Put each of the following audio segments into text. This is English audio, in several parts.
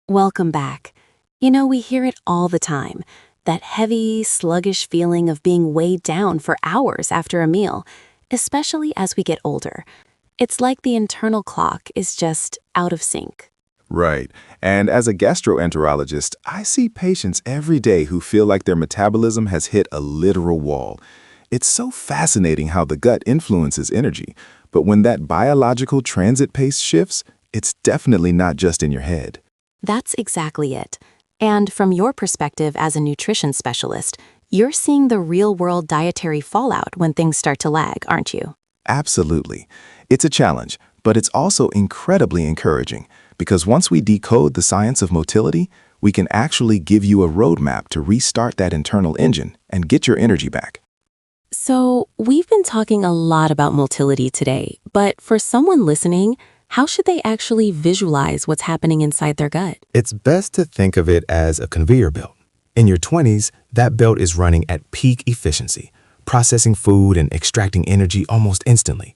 Welcome back. We hear it all the time. That heavy, sluggish feeling of being weighed down for hours after a meal, especially as we get older. It's like the internal clock is just out of sync. Right. And as a gastroenterologist, I see patients every day who feel like their metabolism has hit a literal wall. It's so fascinating how the gut influences energy, but when that biological transit pace shifts, it's definitely not just in your head. That's exactly it. And from your perspective as a nutrition specialist, you're seeing the real-world dietary fallout when things start to lag, aren't you? Absolutely. It's a challenge, but it's also incredibly encouraging because once we decode the science of motility, we can actually give you a roadmap to restart that internal engine and get your energy back. So, we've been talking a lot about motility today, but for someone listening, how should they actually visualize what's happening inside their gut? It's best to think of it as a conveyor belt. In your 20s, that belt is running at peak efficiency, processing food and extracting energy almost instantly.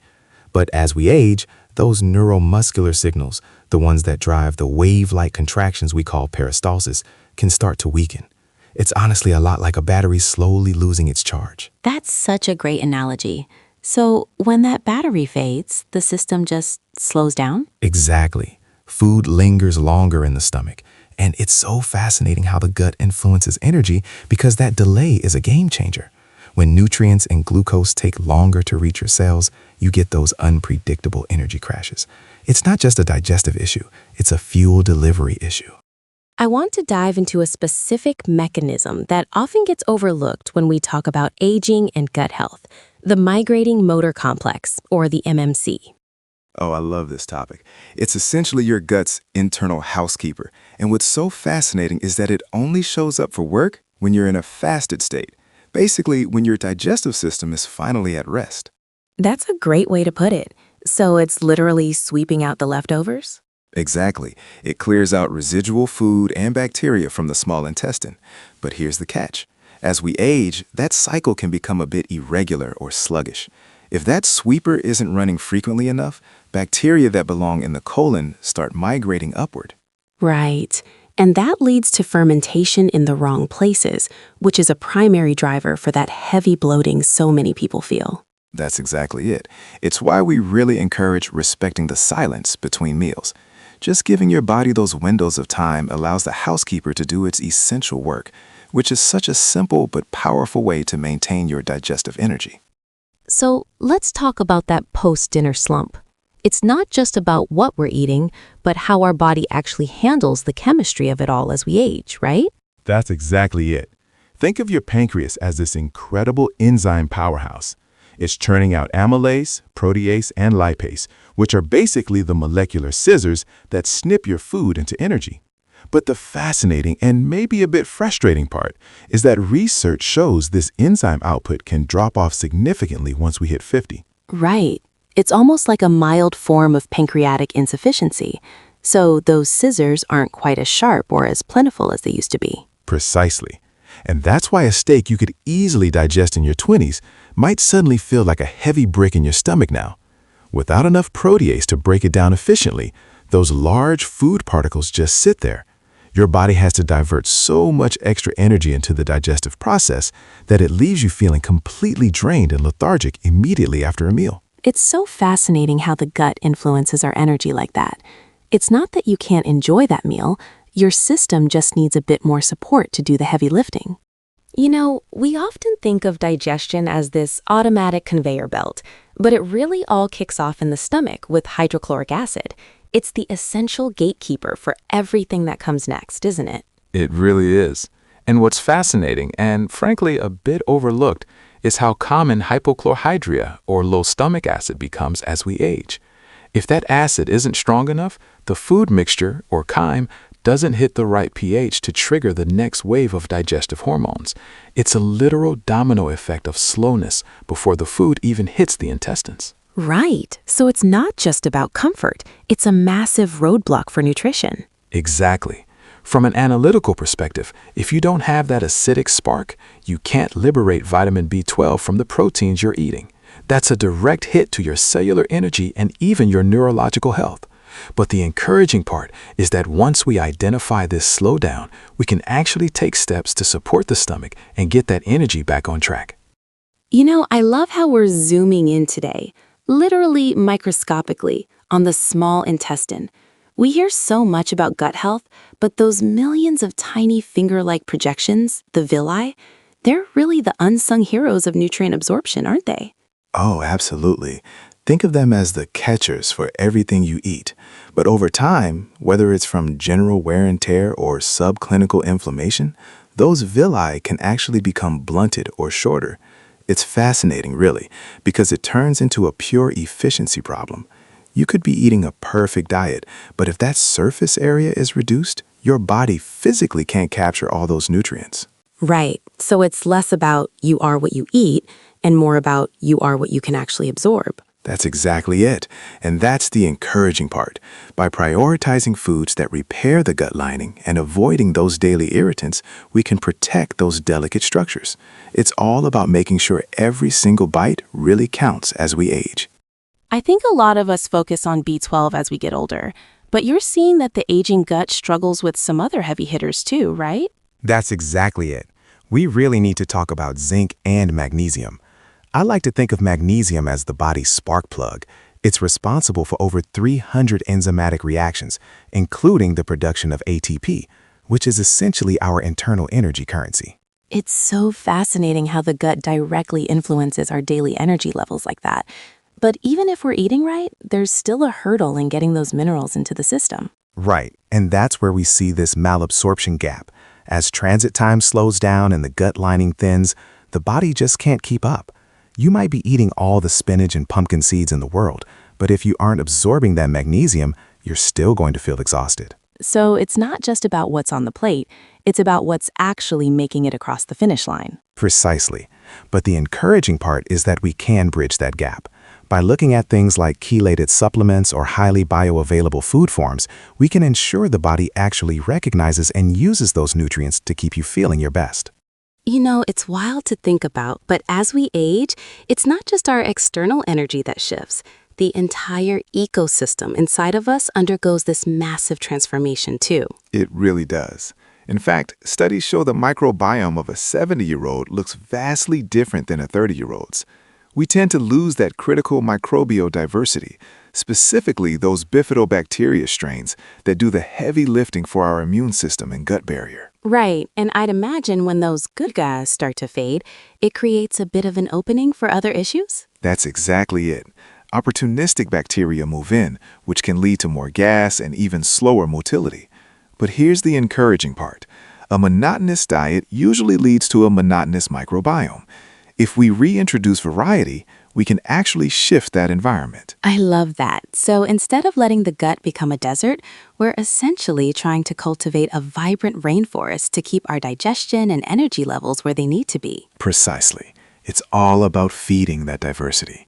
But as we age, those neuromuscular signals, the ones that drive the wave-like contractions we call peristalsis, can start to weaken. It's honestly a lot like a battery slowly losing its charge. That's such a great analogy. So, when that battery fades, the system just slows down? Exactly. Food lingers longer in the stomach. And it's so fascinating how the gut influences energy because that delay is a game changer. When nutrients and glucose take longer to reach your cells, you get those unpredictable energy crashes. It's not just a digestive issue, it's a fuel delivery issue. I want to dive into a specific mechanism that often gets overlooked when we talk about aging and gut health, the migrating motor complex, or the MMC. Oh, I love this topic. It's essentially your gut's internal housekeeper. And what's so fascinating is that it only shows up for work when you're in a fasted state. Basically, when your digestive system is finally at rest. That's a great way to put it. So it's literally sweeping out the leftovers? Exactly. It clears out residual food and bacteria from the small intestine. But here's the catch. As we age, that cycle can become a bit irregular or sluggish. If that sweeper isn't running frequently enough, bacteria that belong in the colon start migrating upward. Right. And that leads to fermentation in the wrong places, which is a primary driver for that heavy bloating so many people feel. That's exactly it. It's why we really encourage respecting the silence between meals. Just giving your body those windows of time allows the housekeeper to do its essential work, which is such a simple but powerful way to maintain your digestive energy. So let's talk about that post-dinner slump. It's not just about what we're eating, but how our body actually handles the chemistry of it all as we age, right? That's exactly it. Think of your pancreas as this incredible enzyme powerhouse. It's churning out amylase, protease, and lipase, which are basically the molecular scissors that snip your food into energy. But the fascinating and maybe a bit frustrating part is that research shows this enzyme output can drop off significantly once we hit 50. Right. It's almost like a mild form of pancreatic insufficiency. So those scissors aren't quite as sharp or as plentiful as they used to be. Precisely. And that's why a steak you could easily digest in your 20s might suddenly feel like a heavy brick in your stomach now. Without enough protease to break it down efficiently, those large food particles just sit there. Your body has to divert so much extra energy into the digestive process that it leaves you feeling completely drained and lethargic immediately after a meal. It's so fascinating how the gut influences our energy like that. It's not that you can't enjoy that meal, your system just needs a bit more support to do the heavy lifting. We often think of digestion as this automatic conveyor belt, but it really all kicks off in the stomach with hydrochloric acid. It's the essential gatekeeper for everything that comes next, isn't it? It really is. And what's fascinating, and frankly a bit overlooked, is how common hypochlorhydria or low stomach acid becomes as we age. If that acid isn't strong enough, the food mixture, or chyme, doesn't hit the right pH to trigger the next wave of digestive hormones. It's a literal domino effect of slowness before the food even hits the intestines. Right. So it's not just about comfort. It's a massive roadblock for nutrition. Exactly. From an analytical perspective, if you don't have that acidic spark, you can't liberate vitamin B12 from the proteins you're eating. That's a direct hit to your cellular energy and even your neurological health. But the encouraging part is that once we identify this slowdown, we can actually take steps to support the stomach and get that energy back on track. You know, I love how we're zooming in today, literally microscopically, on the small intestine. We hear so much about gut health, but those millions of tiny finger-like projections, the villi, they're really the unsung heroes of nutrient absorption, aren't they? Oh, absolutely. Think of them as the catchers for everything you eat. But over time, whether it's from general wear and tear or subclinical inflammation, those villi can actually become blunted or shorter. It's fascinating, really, because it turns into a pure efficiency problem. You could be eating a perfect diet, but if that surface area is reduced, your body physically can't capture all those nutrients. Right. So it's less about you are what you eat and more about you are what you can actually absorb. That's exactly it. And that's the encouraging part. By prioritizing foods that repair the gut lining and avoiding those daily irritants, we can protect those delicate structures. It's all about making sure every single bite really counts as we age. I think a lot of us focus on B12 as we get older, but you're seeing that the aging gut struggles with some other heavy hitters too, right? That's exactly it. We really need to talk about zinc and magnesium. I like to think of magnesium as the body's spark plug. It's responsible for over 300 enzymatic reactions, including the production of ATP, which is essentially our internal energy currency. It's so fascinating how the gut directly influences our daily energy levels like that. But even if we're eating right, there's still a hurdle in getting those minerals into the system. Right, and that's where we see this malabsorption gap. As transit time slows down and the gut lining thins, the body just can't keep up. You might be eating all the spinach and pumpkin seeds in the world, but if you aren't absorbing that magnesium, you're still going to feel exhausted. So it's not just about what's on the plate, it's about what's actually making it across the finish line. Precisely. But the encouraging part is that we can bridge that gap. By looking at things like chelated supplements or highly bioavailable food forms, we can ensure the body actually recognizes and uses those nutrients to keep you feeling your best. You know, it's wild to think about, but as we age, it's not just our external energy that shifts. The entire ecosystem inside of us undergoes this massive transformation too. It really does. In fact, studies show the microbiome of a 70-year-old looks vastly different than a 30-year-old's. We tend to lose that critical microbial diversity, specifically those bifidobacteria strains that do the heavy lifting for our immune system and gut barrier. Right, and I'd imagine when those good guys start to fade, it creates a bit of an opening for other issues? That's exactly it. Opportunistic bacteria move in, which can lead to more gas and even slower motility. But here's the encouraging part. A monotonous diet usually leads to a monotonous microbiome. If we reintroduce variety, we can actually shift that environment. I love that. So instead of letting the gut become a desert, we're essentially trying to cultivate a vibrant rainforest to keep our digestion and energy levels where they need to be. Precisely. It's all about feeding that diversity.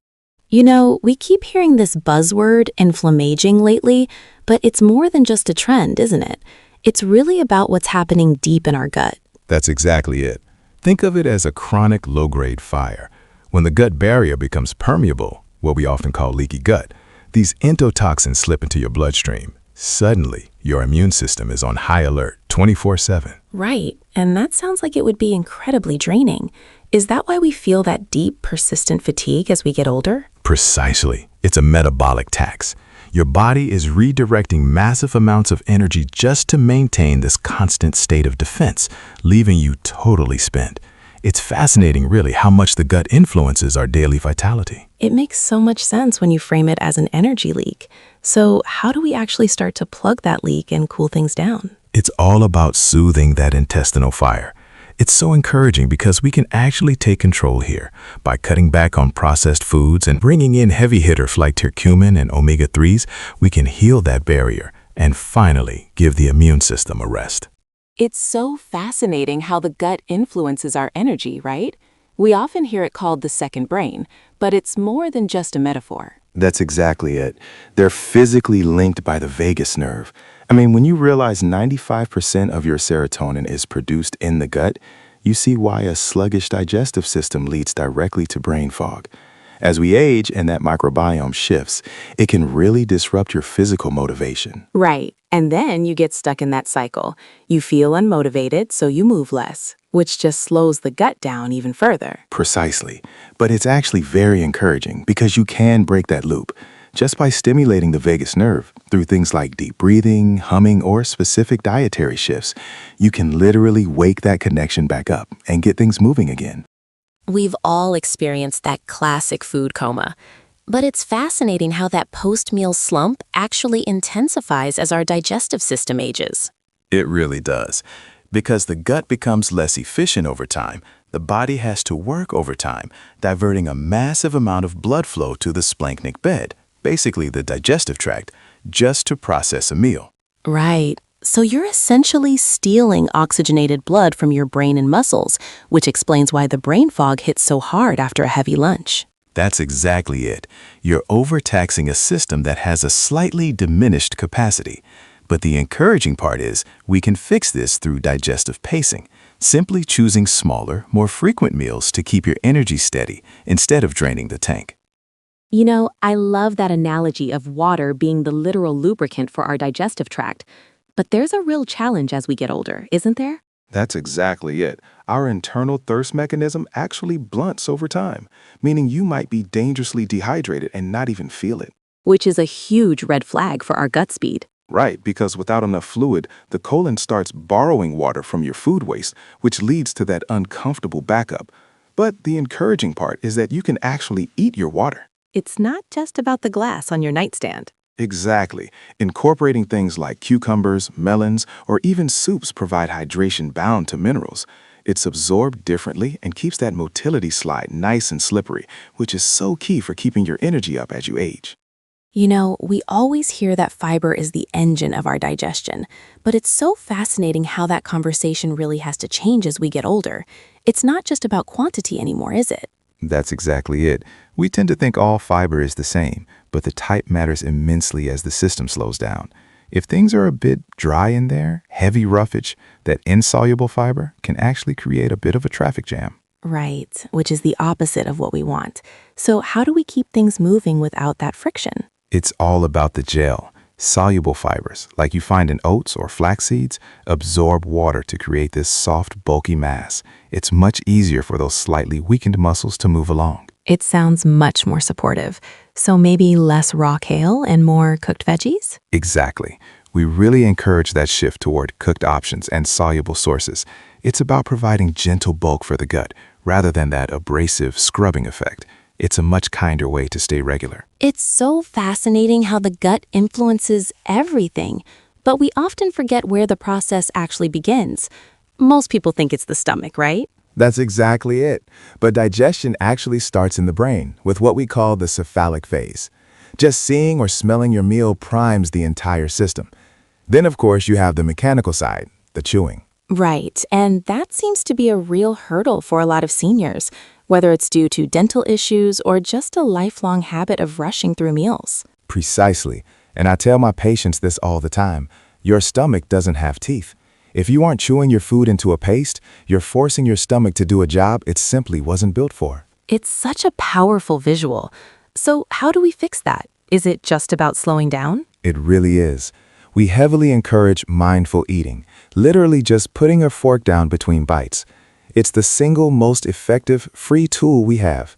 You know, we keep hearing this buzzword, inflammaging, lately, but it's more than just a trend, isn't it? It's really about what's happening deep in our gut. That's exactly it. Think of it as a chronic low-grade fire. When the gut barrier becomes permeable, what we often call leaky gut, these endotoxins slip into your bloodstream. Suddenly, your immune system is on high alert 24/7. Right, and that sounds like it would be incredibly draining. Is that why we feel that deep, persistent fatigue as we get older? Precisely. It's a metabolic tax. Your body is redirecting massive amounts of energy just to maintain this constant state of defense, leaving you totally spent. It's fascinating, really, how much the gut influences our daily vitality. It makes so much sense when you frame it as an energy leak. So how do we actually start to plug that leak and cool things down? It's all about soothing that intestinal fire. It's so encouraging because we can actually take control here. By cutting back on processed foods and bringing in heavy hitters like curcumin and omega-3s, we can heal that barrier and finally give the immune system a rest. It's so fascinating how the gut influences our energy, right? We often hear it called the second brain, but it's more than just a metaphor. That's exactly it. They're physically linked by the vagus nerve. I mean, when you realize 95% of your serotonin is produced in the gut, you see why a sluggish digestive system leads directly to brain fog. As we age and that microbiome shifts, it can really disrupt your physical motivation. Right. And then you get stuck in that cycle. You feel unmotivated, so you move less, which just slows the gut down even further. Precisely. But it's actually very encouraging because you can break that loop just by stimulating the vagus nerve through things like deep breathing, humming, or specific dietary shifts. You can literally wake that connection back up and get things moving again. We've all experienced that classic food coma. But it's fascinating how that post-meal slump actually intensifies as our digestive system ages. It really does. Because the gut becomes less efficient over time, the body has to work overtime, diverting a massive amount of blood flow to the splanchnic bed, basically the digestive tract, just to process a meal. Right. So you're essentially stealing oxygenated blood from your brain and muscles, which explains why the brain fog hits so hard after a heavy lunch. That's exactly it. You're overtaxing a system that has a slightly diminished capacity. But the encouraging part is we can fix this through digestive pacing, simply choosing smaller, more frequent meals to keep your energy steady instead of draining the tank. You know, I love that analogy of water being the literal lubricant for our digestive tract. But there's a real challenge as we get older, isn't there? That's exactly it. Our internal thirst mechanism actually blunts over time, meaning you might be dangerously dehydrated and not even feel it. Which is a huge red flag for our gut speed. Right, because without enough fluid, the colon starts borrowing water from your food waste, which leads to that uncomfortable backup. But the encouraging part is that you can actually eat your water. It's not just about the glass on your nightstand. Exactly. Incorporating things like cucumbers, melons, or even soups provide hydration bound to minerals. It's absorbed differently and keeps that motility slide nice and slippery, which is so key for keeping your energy up as you age. You know, we always hear that fiber is the engine of our digestion, but it's so fascinating how that conversation really has to change as we get older. It's not just about quantity anymore, is it? That's exactly it. We tend to think all fiber is the same, but the type matters immensely as the system slows down. If things are a bit dry in there, heavy roughage, that insoluble fiber can actually create a bit of a traffic jam. Right, which is the opposite of what we want. So how do we keep things moving without that friction? It's all about the gel. Soluble fibers, like you find in oats or flax seeds, absorb water to create this soft, bulky mass. It's much easier for those slightly weakened muscles to move along. It sounds much more supportive. So maybe less raw kale and more cooked veggies? Exactly. We really encourage that shift toward cooked options and soluble sources. It's about providing gentle bulk for the gut, rather than that abrasive scrubbing effect. It's a much kinder way to stay regular. It's so fascinating how the gut influences everything, but we often forget where the process actually begins. Most people think it's the stomach, right? That's exactly it. But digestion actually starts in the brain with what we call the cephalic phase. Just seeing or smelling your meal primes the entire system. Then, of course, you have the mechanical side, the chewing. Right, and that seems to be a real hurdle for a lot of seniors, whether it's due to dental issues or just a lifelong habit of rushing through meals. Precisely. And I tell my patients this all the time. Your stomach doesn't have teeth. If you aren't chewing your food into a paste, you're forcing your stomach to do a job it simply wasn't built for. It's such a powerful visual. So how do we fix that? Is it just about slowing down? It really is. We heavily encourage mindful eating, literally just putting a fork down between bites. It's the single most effective, free tool we have.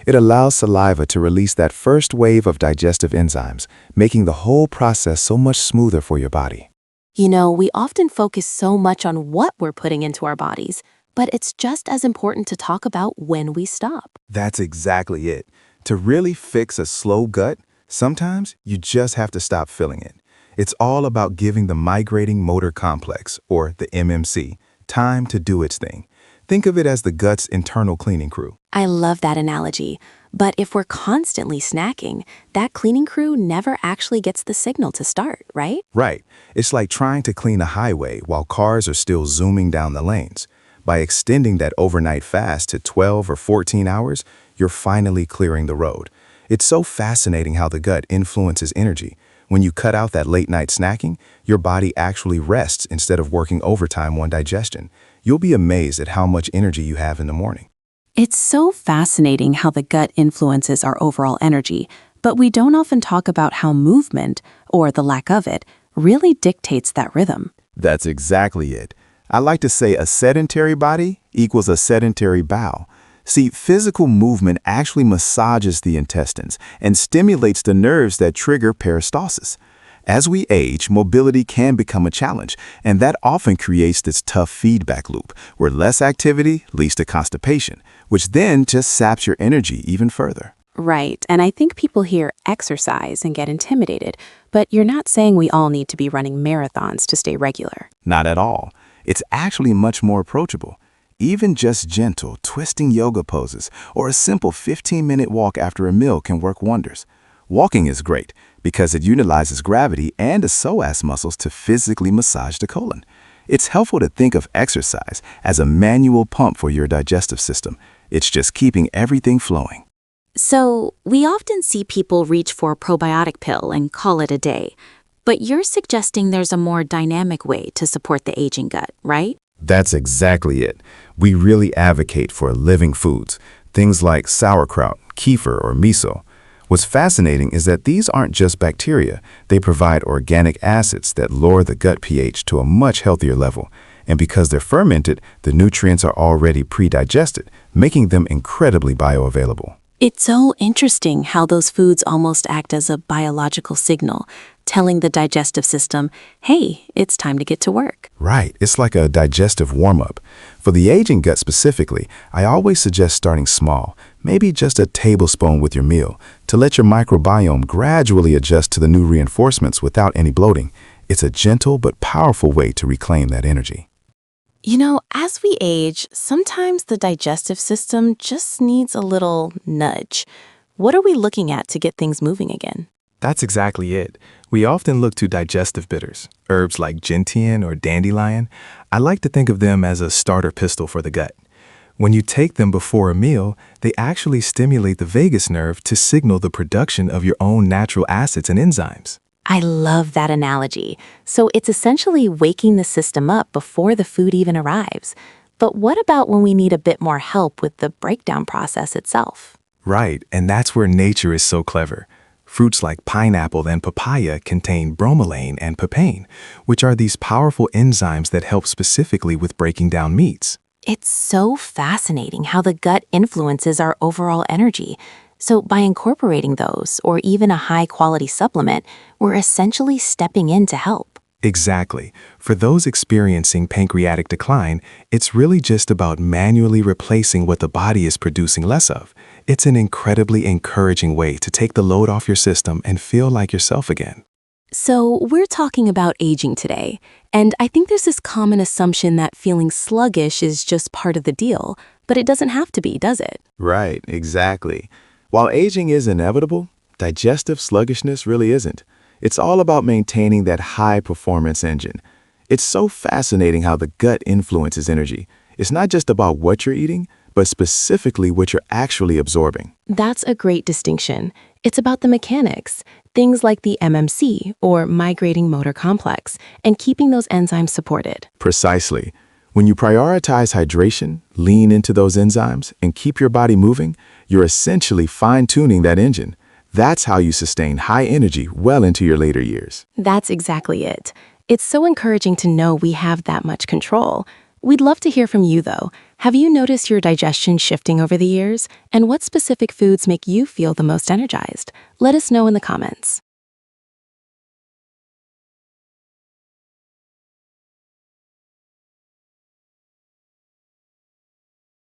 It allows saliva to release that first wave of digestive enzymes, making the whole process so much smoother for your body. You know, we often focus so much on what we're putting into our bodies, but it's just as important to talk about when we stop. That's exactly it. To really fix a slow gut, sometimes you just have to stop filling it. It's all about giving the migrating motor complex, or the MMC, time to do its thing. Think of it as the gut's internal cleaning crew. I love that analogy. But if we're constantly snacking, that cleaning crew never actually gets the signal to start, right? Right. It's like trying to clean a highway while cars are still zooming down the lanes. By extending that overnight fast to 12 or 14 hours, you're finally clearing the road. It's so fascinating how the gut influences energy. When you cut out that late-night snacking, your body actually rests instead of working overtime on digestion. You'll be amazed at how much energy you have in the morning. It's so fascinating how the gut influences our overall energy, but we don't often talk about how movement, or the lack of it, really dictates that rhythm. That's exactly it. I like to say a sedentary body equals a sedentary bowel. See, physical movement actually massages the intestines and stimulates the nerves that trigger peristalsis. As we age, mobility can become a challenge, and that often creates this tough feedback loop where less activity leads to constipation, which then just saps your energy even further. Right, and I think people hear exercise and get intimidated, but you're not saying we all need to be running marathons to stay regular. Not at all. It's actually much more approachable. Even just gentle, twisting yoga poses or a simple 15-minute walk after a meal can work wonders. Walking is great because it utilizes gravity and the psoas muscles to physically massage the colon. It's helpful to think of exercise as a manual pump for your digestive system. It's just keeping everything flowing. So, we often see people reach for a probiotic pill and call it a day. But you're suggesting there's a more dynamic way to support the aging gut, right? That's exactly it. We really advocate for living foods, things like sauerkraut, kefir, or miso. What's fascinating is that these aren't just bacteria. They provide organic acids that lower the gut pH to a much healthier level. And because they're fermented, the nutrients are already pre-digested, making them incredibly bioavailable. It's so interesting how those foods almost act as a biological signal, telling the digestive system, hey, it's time to get to work. Right, it's like a digestive warm-up. For the aging gut specifically, I always suggest starting small, maybe just a tablespoon with your meal, to let your microbiome gradually adjust to the new reinforcements without any bloating. It's a gentle but powerful way to reclaim that energy. You know, as we age, sometimes the digestive system just needs a little nudge. What are we looking at to get things moving again? That's exactly it. We often look to digestive bitters, herbs like gentian or dandelion. I like to think of them as a starter pistol for the gut. When you take them before a meal, they actually stimulate the vagus nerve to signal the production of your own natural acids and enzymes. I love that analogy. So it's essentially waking the system up before the food even arrives. But what about when we need a bit more help with the breakdown process itself? Right, and that's where nature is so clever. Fruits like pineapple and papaya contain bromelain and papain, which are these powerful enzymes that help specifically with breaking down meats. It's so fascinating how the gut influences our overall energy. So by incorporating those, or even a high-quality supplement, we're essentially stepping in to help. Exactly. For those experiencing pancreatic decline, it's really just about manually replacing what the body is producing less of. It's an incredibly encouraging way to take the load off your system and feel like yourself again. So we're talking about aging today, and I think there's this common assumption that feeling sluggish is just part of the deal, but it doesn't have to be, does it? Right, exactly. While aging is inevitable, digestive sluggishness really isn't. It's all about maintaining that high-performance engine. It's so fascinating how the gut influences energy. It's not just about what you're eating, but specifically what you're actually absorbing. That's a great distinction. It's about the mechanics, things like the MMC, or migrating motor complex, and keeping those enzymes supported. Precisely. When you prioritize hydration, lean into those enzymes, and keep your body moving, you're essentially fine-tuning that engine. That's how you sustain high energy well into your later years. That's exactly it. It's so encouraging to know we have that much control. We'd love to hear from you, though. Have you noticed your digestion shifting over the years? And what specific foods make you feel the most energized? Let us know in the comments.